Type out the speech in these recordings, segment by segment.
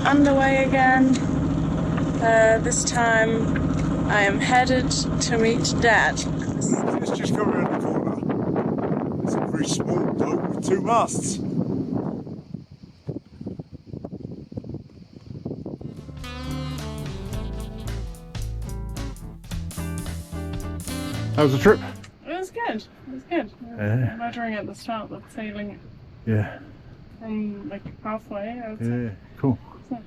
Underway again. This time I am headed to meet Dad. It's just coming around the corner. It's a very small boat with 2 masts. How was the trip? It was good. It was good. Yeah. Motoring at the start, but sailing Yeah. from like halfway, I would say. Yeah. Cool. It's nice.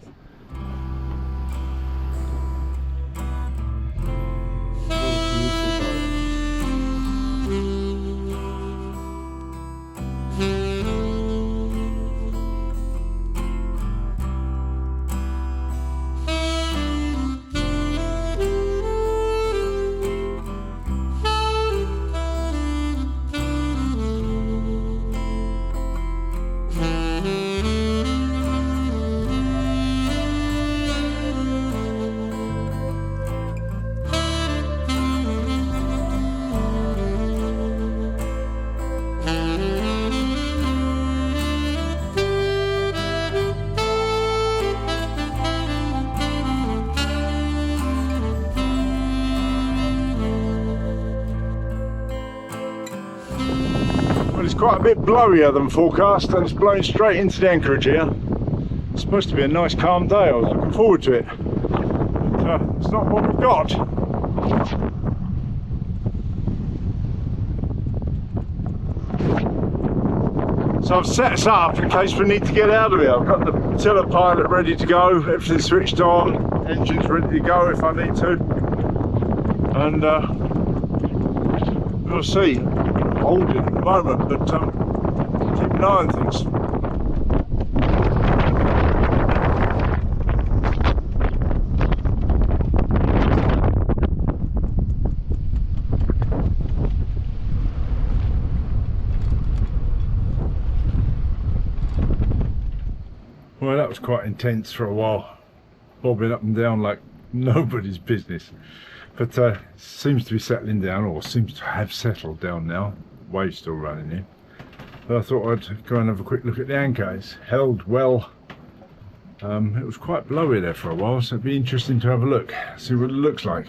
Well, it's quite a bit blowier than forecast, and it's blowing straight into the anchorage here. It's supposed to be a nice calm day. I was looking forward to it, but it's not what we've got. So I've set us up in case we need to get out of here. I've got the telepilot ready to go, everything's switched on, engine's ready to go if I need to, and we'll see. Holding at the moment, but keep an eye on things. Well, that was quite intense for a while, bobbing up and down like nobody's business, but seems to be settling down, or seems to have settled down now. Waves still running in, but I thought I'd go and have a quick look at the anchor. It's held well. It was quite blowy there for a while, so it'd be interesting to have a look, see what it looks like.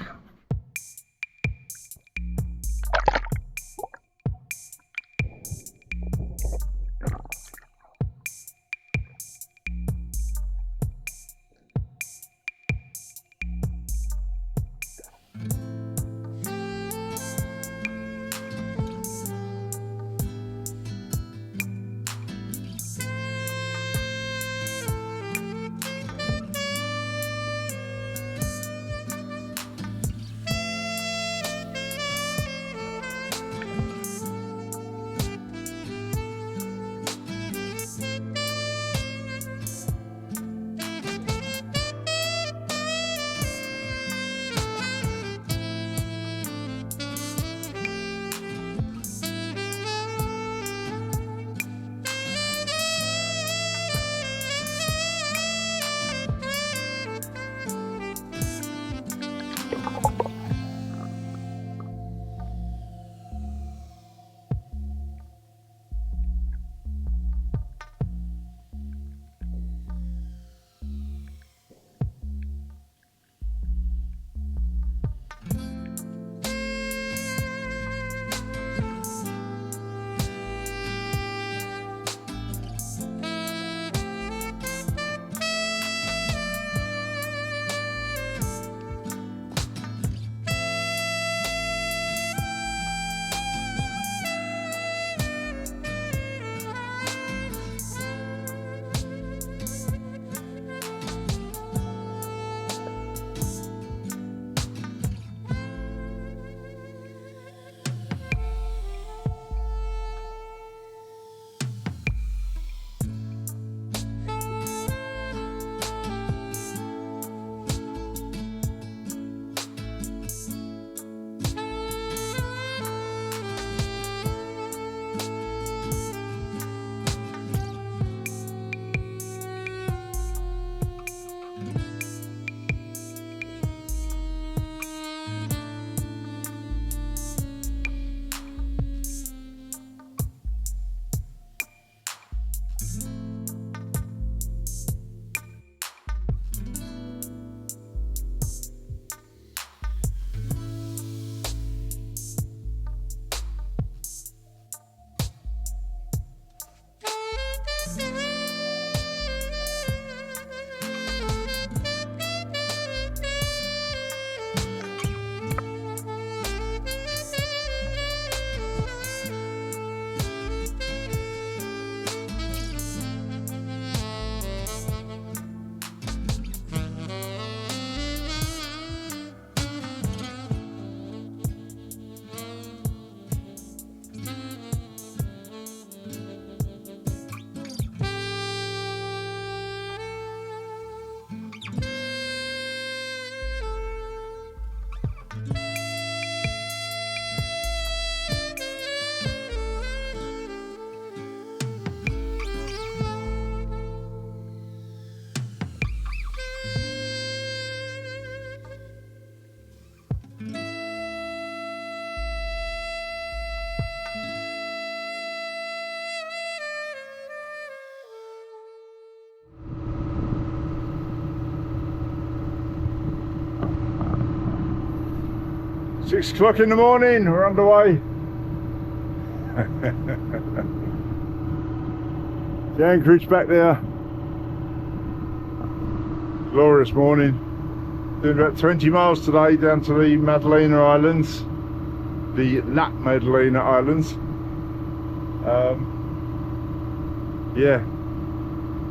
6 o'clock in the morning, we're underway. The anchorage back there. Glorious morning. Doing about 20 miles today down to the Maddalena Islands. The Maddalena Islands. Yeah,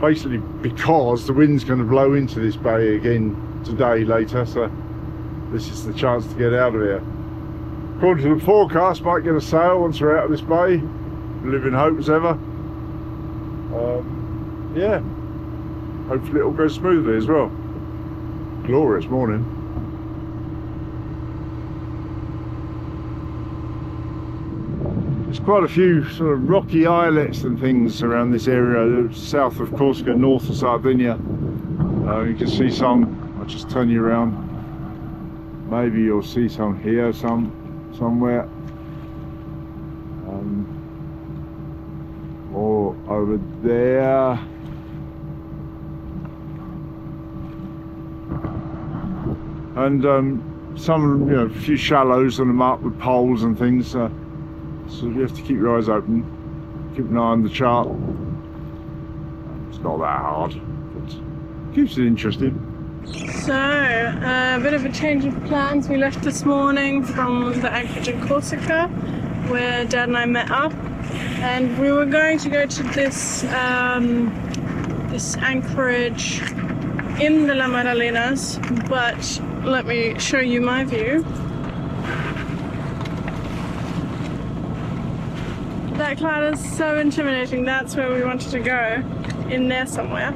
basically because the wind's going to blow into this bay again today later, so this is the chance to get out of here. According to the forecast, might get a sail once we're out of this bay. Live in hope as ever. Yeah, hopefully it'll go smoothly as well. Glorious morning. There's quite a few sort of rocky islets and things around this area, south of Corsica, north of Sardinia. You can see some. I'll just turn you around. Maybe you'll see some here, somewhere. Or over there. And some, you know, a few shallows on the mark with poles and things. So you have to keep your eyes open, keep an eye on the chart. It's not that hard, but keeps it interesting. So, a bit of a change of plans. We left this morning from the anchorage in Corsica, where Dad and I met up, and we were going to go to this this anchorage in the Maddalenas, but let me show you my view. That cloud is so intimidating. That's where we wanted to go, in there somewhere.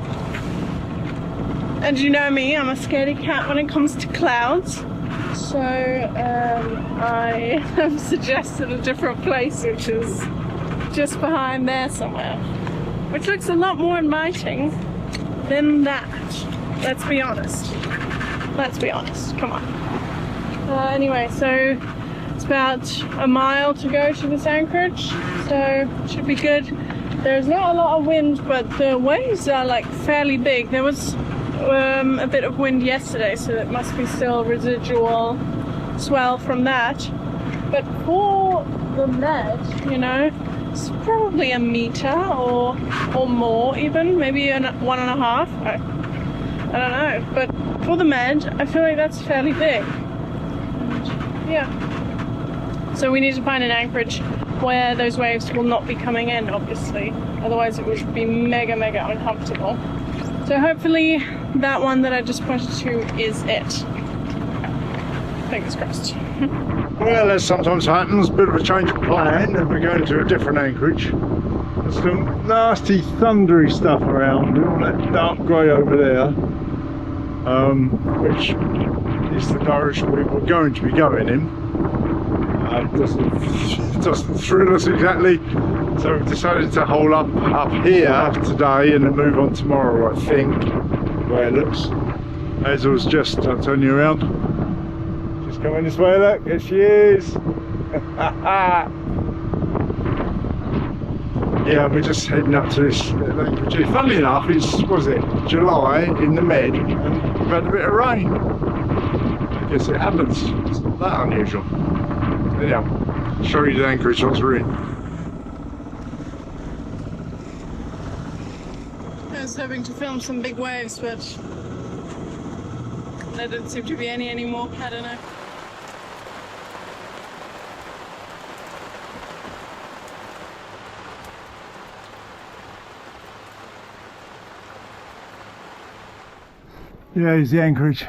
And you know me, I'm a scaredy cat when it comes to clouds. So I have suggested a different place, which is just behind there somewhere, which looks a lot more inviting than that. Let's be honest. Let's be honest. Come on. Anyway, so it's about a mile to go to this anchorage, so it should be good. There's not a lot of wind, but the waves are like fairly big. There was a bit of wind yesterday, so it must be still residual swell from that. But for the Med, you know, it's probably a meter or more even, maybe 1.5. I don't know, but for the Med, I feel like that's fairly big. And yeah. So we need to find an anchorage where those waves will not be coming in, obviously. Otherwise it would be mega uncomfortable. So hopefully that one that I just pointed to is it. Fingers crossed. Well, as sometimes happens, a bit of a change of plan, and we're going to a different anchorage. There's some nasty thundery stuff around, all that dark grey over there, which is the direction we were going to be going in. Doesn't thrill us exactly, so we've decided to hole up here today and then move on tomorrow, I think, the way it looks. Hazel's just, I'll turn you around, just coming this way, look, here she is. Yeah, we're just heading up to this anchorage. Funnily enough, it's, was it, July in the Med, and we've had a bit of rain. I guess it happens, it's not that unusual. Yeah, show you the anchorage once we're in. I was hoping to film some big waves, but there didn't seem to be any anymore. I don't know. Yeah, here's the anchorage.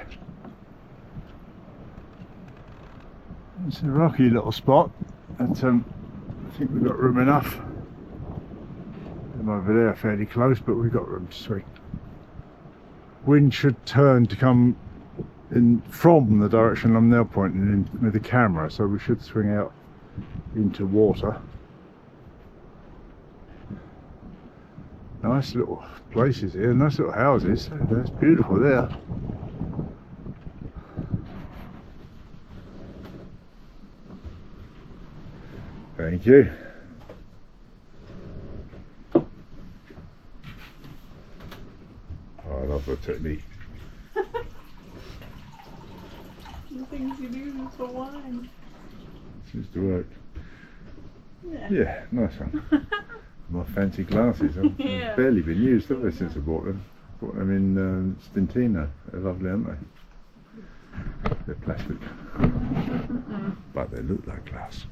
It's a rocky little spot, but I think we've got room enough. I'm over there fairly close, but we've got room to swing. Wind should turn to come in from the direction I'm now pointing in with the camera, so we should swing out into water. Nice little places here, nice little houses. That's beautiful there. Thank you. Oh, I love the technique. The things you do for wine. seems to work. Yeah. Yeah, nice one. My fancy glasses. Yeah. They've barely been used, have they, since I bought them? Bought them in Stintino. They're lovely, aren't they? They're plastic. But they look like glass.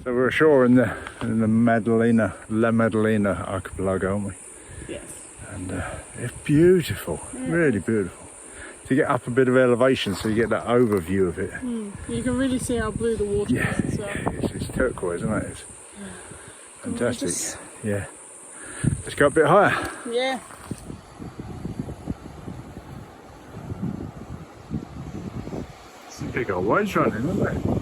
So we're ashore in the La Maddalena archipelago, aren't we? Yes. And it's beautiful, really beautiful. To get up a bit of elevation so you get that overview of it. You can really see how blue the water is as well. It's turquoise, isn't it? It's fantastic. Gorgeous. Yeah. Let's go a bit higher. Yeah. Some big old waves running, aren't they?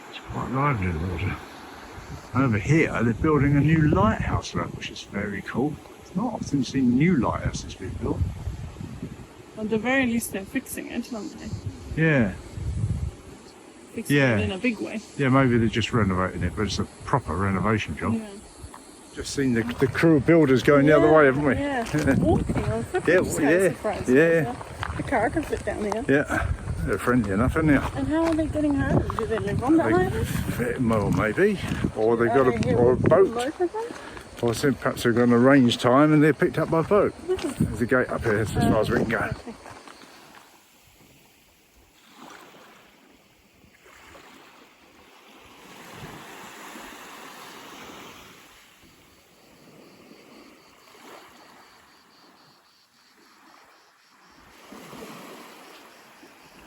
It's quite lively, the water. Over here, they're building a new lighthouse, which is very cool. It's not often seen new lighthouses being built. At the very least, they're fixing it, aren't they? Yeah. Fixing it in a big way. Yeah, maybe they're just renovating it, but it's a proper renovation job. Yeah. Just seen the crew of builders going the other way, haven't we? Yeah. Walking. I was surprised. Yeah. The car can fit down here. Yeah. They're friendly enough, aren't they? And how are they getting home? Do they live on the island? Well, maybe. Or they've got a boat. Or perhaps they've got an arranged time and they're picked up by boat. There's a gate up here, as far as we can go. Okay.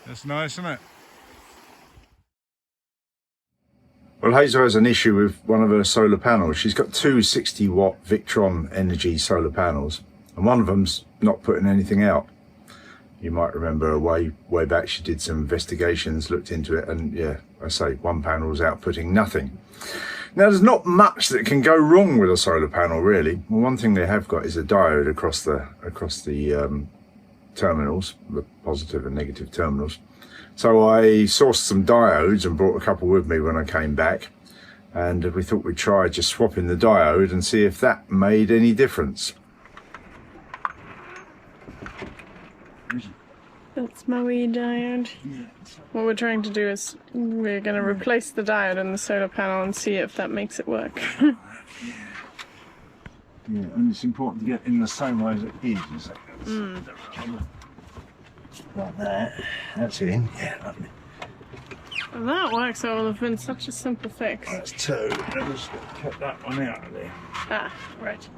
That's nice, isn't it? Well, Hazel has an issue with one of her solar panels. She's got two 60-watt Victron Energy solar panels, and one of them's not putting anything out. You might remember way back she did some investigations, looked into it, and yeah, I say one panel's outputting nothing. Now, there's not much that can go wrong with a solar panel, really. Well, one thing they have got is a diode across the terminals, the positive and negative terminals. So I sourced some diodes and brought a couple with me when I came back, and we thought we'd try just swapping the diode and see if that made any difference. That's my wee diode. What we're trying to do is we're going to replace the diode in the solar panel and see if that makes it work. Yeah, and it's important to get in the same way as it is. Like that. That's in. Yeah, lovely. Well, that works. It will have been such a simple fix. That's two. Let's cut that one out of there. Ah, right.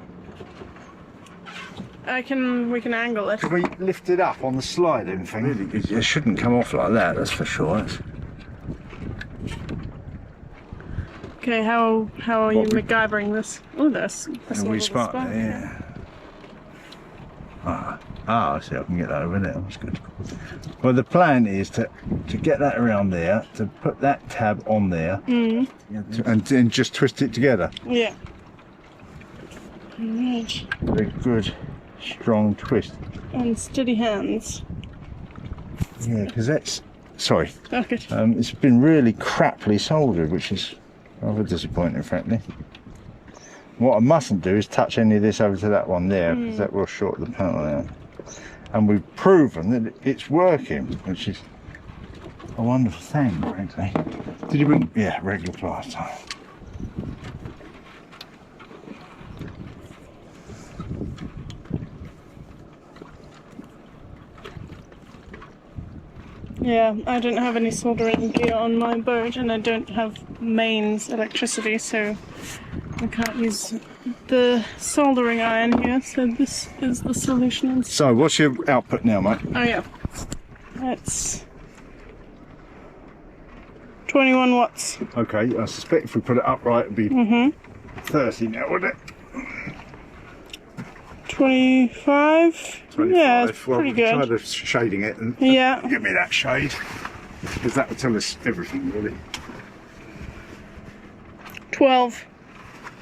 We can angle it. Can we lift it up on the sliding thing? Really, because it shouldn't come off like that. That's for sure. Okay, how are you MacGyvering this? Oh, that's And we spot there. I see, I can get that over there. That's good. Well, the plan is to get that around there, to put that tab on there, and then just twist it together. Yeah. Right. Very good, strong twist. And steady hands. Yeah, because that's... Sorry. Okay. It's been really craply soldered, which is rather disappointing, frankly. What I mustn't do is touch any of this over to that one there, because that will short the panel out. And we've proven that it's working, which is a wonderful thing, frankly. Did you bring... Yeah, regular plaster. Yeah, I don't have any soldering gear on my boat, and I don't have mains electricity, so I can't use the soldering iron here, so this is the solution. So, what's your output now, mate? Oh yeah, that's 21 watts. Okay, I suspect if we put it upright, it'd be 30 now, wouldn't it? 25? 25. Yeah, it's well, pretty we'll good. try the shading it and Yeah. give me that shade, because that will tell us everything, really. 12.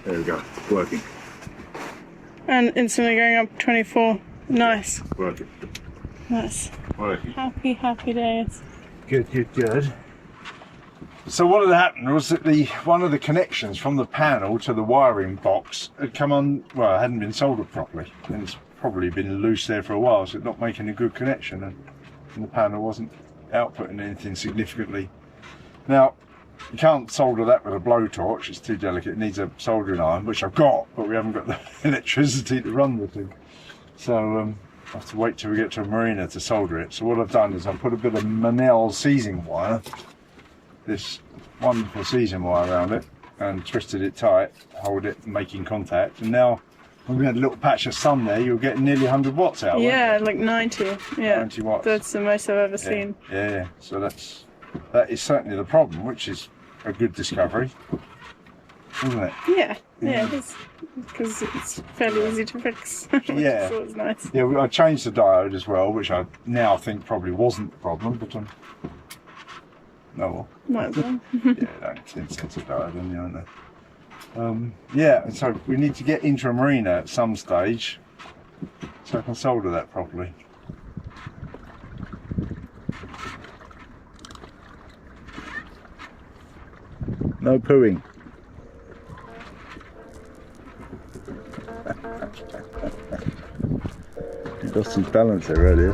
There we go, working. And instantly going up 24. Nice. Working. Nice. Working. Happy days. Good. So what had happened was that one of the connections from the panel to the wiring box had come on, well, it hadn't been soldered properly, and it's probably been loose there for a while, so it's not making a good connection, and the panel wasn't outputting anything significantly. Now, you can't solder that with a blowtorch, it's too delicate, it needs a soldering iron, which I've got, but we haven't got the electricity to run the thing. So I have to wait till we get to a marina to solder it. So what I've done is I've put a bit of Manel seizing wire, this wonderful seizing wire around it, and twisted it tight, hold it, making contact, and now when we had a little patch of sun there, you're getting nearly 100 watts out. Yeah, like 90. Yeah, 90 watts. That's the most I've ever seen. Yeah. So that is certainly the problem, which is a good discovery, isn't it? Yeah, it is, because it's fairly easy to fix. Yeah. So it's nice. Yeah, I changed the diode as well, which I now think probably wasn't the problem, but no. Might as well. Yeah, like 10 cents a diode, aren't they? Yeah, and so we need to get into a marina at some stage so I can solder that properly. No pooing. He lost his balance there earlier.